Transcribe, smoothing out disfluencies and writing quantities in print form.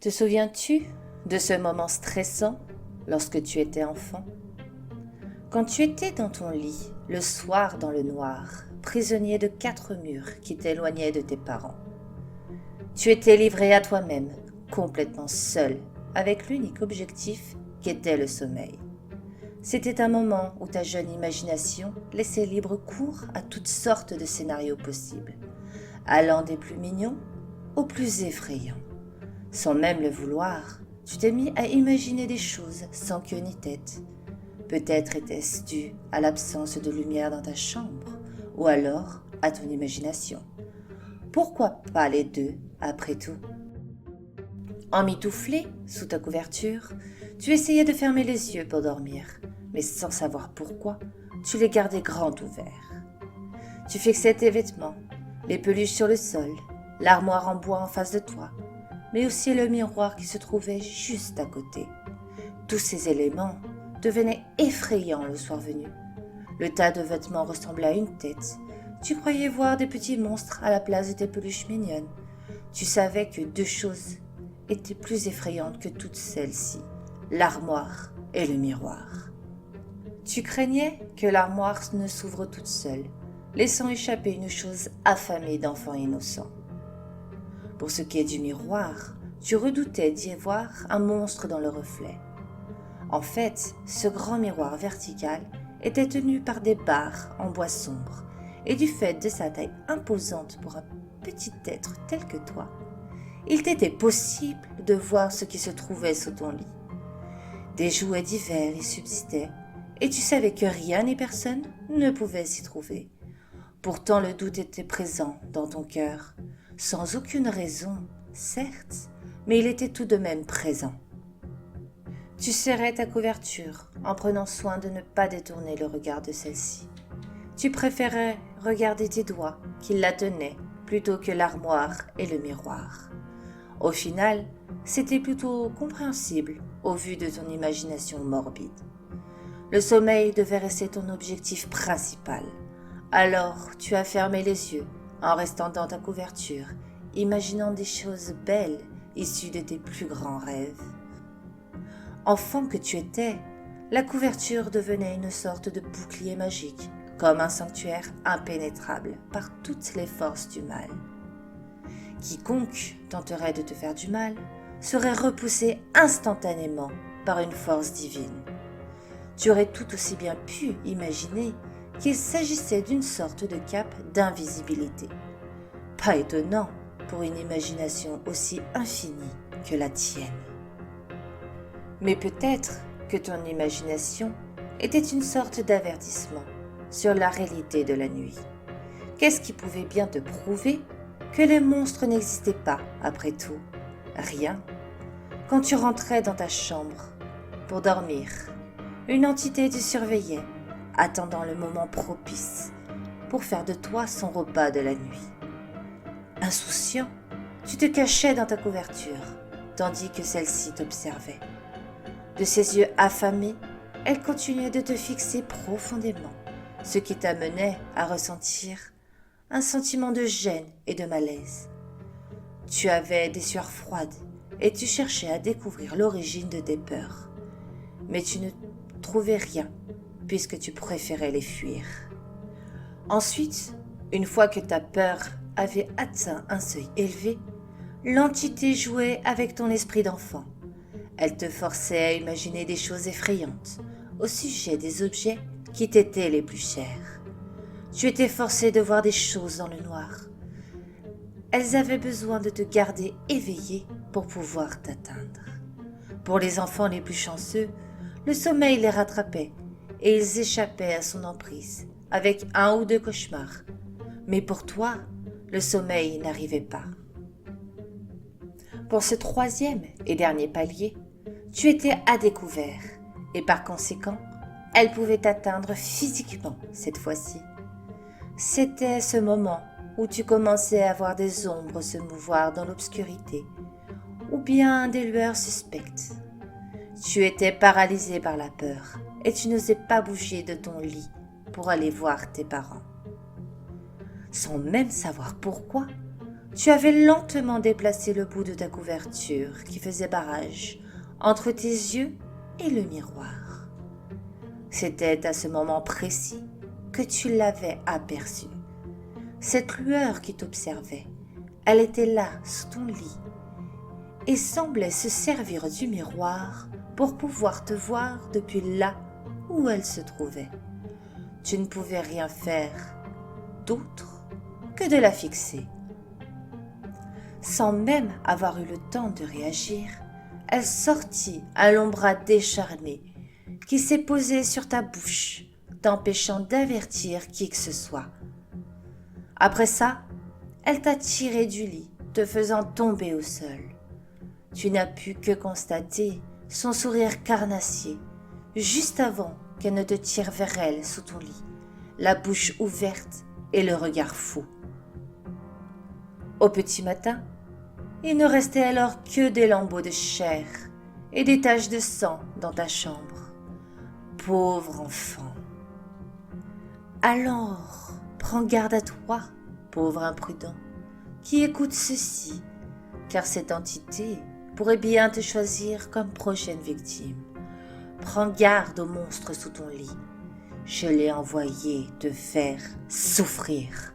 Te souviens-tu de ce moment stressant lorsque tu étais enfant? Quand tu étais dans ton lit, le soir dans le noir, prisonnier de 4 murs qui t'éloignaient de tes parents. Tu étais livré à toi-même, complètement seul, avec l'unique objectif qu'était le sommeil. C'était un moment où ta jeune imagination laissait libre cours à toutes sortes de scénarios possibles, allant des plus mignons aux plus effrayants. Sans même le vouloir, tu t'es mis à imaginer des choses sans queue ni tête. Peut-être était-ce dû à l'absence de lumière dans ta chambre, ou alors à ton imagination. Pourquoi pas les deux, après tout? Emmitouflé sous ta couverture, tu essayais de fermer les yeux pour dormir, mais sans savoir pourquoi, tu les gardais grands ouverts. Tu fixais tes vêtements, les peluches sur le sol, l'armoire en bois en face de toi, mais aussi le miroir qui se trouvait juste à côté. Tous ces éléments devenaient effrayants le soir venu. Le tas de vêtements ressemblait à une tête. Tu croyais voir des petits monstres à la place de tes peluches mignonnes. Tu savais que 2 choses étaient plus effrayantes que toutes celles-ci, l'armoire et le miroir. Tu craignais que l'armoire ne s'ouvre toute seule, laissant échapper une chose affamée d'enfants innocents. Pour ce qui est du miroir, tu redoutais d'y voir un monstre dans le reflet. En fait, ce grand miroir vertical était tenu par des barres en bois sombre, et du fait de sa taille imposante pour un petit être tel que toi, il t'était possible de voir ce qui se trouvait sous ton lit. Des jouets divers y subsistaient, et tu savais que rien ni personne ne pouvait s'y trouver. Pourtant le doute était présent dans ton cœur, sans aucune raison, certes, mais il était tout de même présent. Tu serrais ta couverture en prenant soin de ne pas détourner le regard de celle-ci. Tu préférais regarder tes doigts qui la tenaient plutôt que l'armoire et le miroir. Au final, c'était plutôt compréhensible au vu de ton imagination morbide. Le sommeil devait rester ton objectif principal. Alors tu as fermé les yeux en restant dans ta couverture, imaginant des choses belles issues de tes plus grands rêves. Enfant que tu étais, la couverture devenait une sorte de bouclier magique, comme un sanctuaire impénétrable par toutes les forces du mal. Quiconque tenterait de te faire du mal serait repoussé instantanément par une force divine. Tu aurais tout aussi bien pu imaginer qu'il s'agissait d'une sorte de cape d'invisibilité. Pas étonnant pour une imagination aussi infinie que la tienne. Mais peut-être que ton imagination était une sorte d'avertissement sur la réalité de la nuit. Qu'est-ce qui pouvait bien te prouver que les monstres n'existaient pas après tout? Rien. Quand tu rentrais dans ta chambre pour dormir, une entité te surveillait, attendant le moment propice pour faire de toi son repas de la nuit. Insouciant, tu te cachais dans ta couverture, tandis que celle-ci t'observait. De ses yeux affamés, elle continuait de te fixer profondément, ce qui t'amenait à ressentir un sentiment de gêne et de malaise. Tu avais des sueurs froides et tu cherchais à découvrir l'origine de tes peurs. Mais tu ne trouvais rien, puisque tu préférais les fuir. Ensuite, une fois que ta peur avait atteint un seuil élevé, l'entité jouait avec ton esprit d'enfant. Elle te forçait à imaginer des choses effrayantes au sujet des objets qui t'étaient les plus chers. Tu étais forcé de voir des choses dans le noir. Elles avaient besoin de te garder éveillé pour pouvoir t'atteindre. Pour les enfants les plus chanceux, le sommeil les rattrapait et ils échappaient à son emprise avec 1 ou 2 cauchemars. Mais pour toi, le sommeil n'arrivait pas. Pour ce 3e et dernier palier, tu étais à découvert et par conséquent, elle pouvait t'atteindre physiquement cette fois-ci. C'était ce moment où tu commençais à voir des ombres se mouvoir dans l'obscurité ou bien des lueurs suspectes. Tu étais paralysé par la peur et tu n'osais pas bouger de ton lit pour aller voir tes parents. Sans même savoir pourquoi, Tu avais lentement déplacé le bout de ta couverture qui faisait barrage entre tes yeux et le miroir. C'était à ce moment précis que tu l'avais aperçue. Cette lueur qui t'observait, elle était là sous ton lit et semblait se servir du miroir pour pouvoir te voir depuis là où elle se trouvait. Tu ne pouvais rien faire d'autre que de la fixer. Sans même avoir eu le temps de réagir, elle sortit un long bras décharné qui s'est posé sur ta bouche, t'empêchant d'avertir qui que ce soit. Après ça, elle t'a tiré du lit, te faisant tomber au sol. Tu n'as pu que constater son sourire carnassier, juste avant qu'elle ne te tire vers elle sous ton lit, la bouche ouverte et le regard fou. Au petit matin, il ne restait alors que des lambeaux de chair et des taches de sang dans ta chambre. Pauvre enfant. Alors, prends garde à toi, pauvre imprudent, qui écoute ceci, car cette entité pourrait bien te choisir comme prochaine victime. Prends garde au monstre sous ton lit. Je l'ai envoyé te faire souffrir.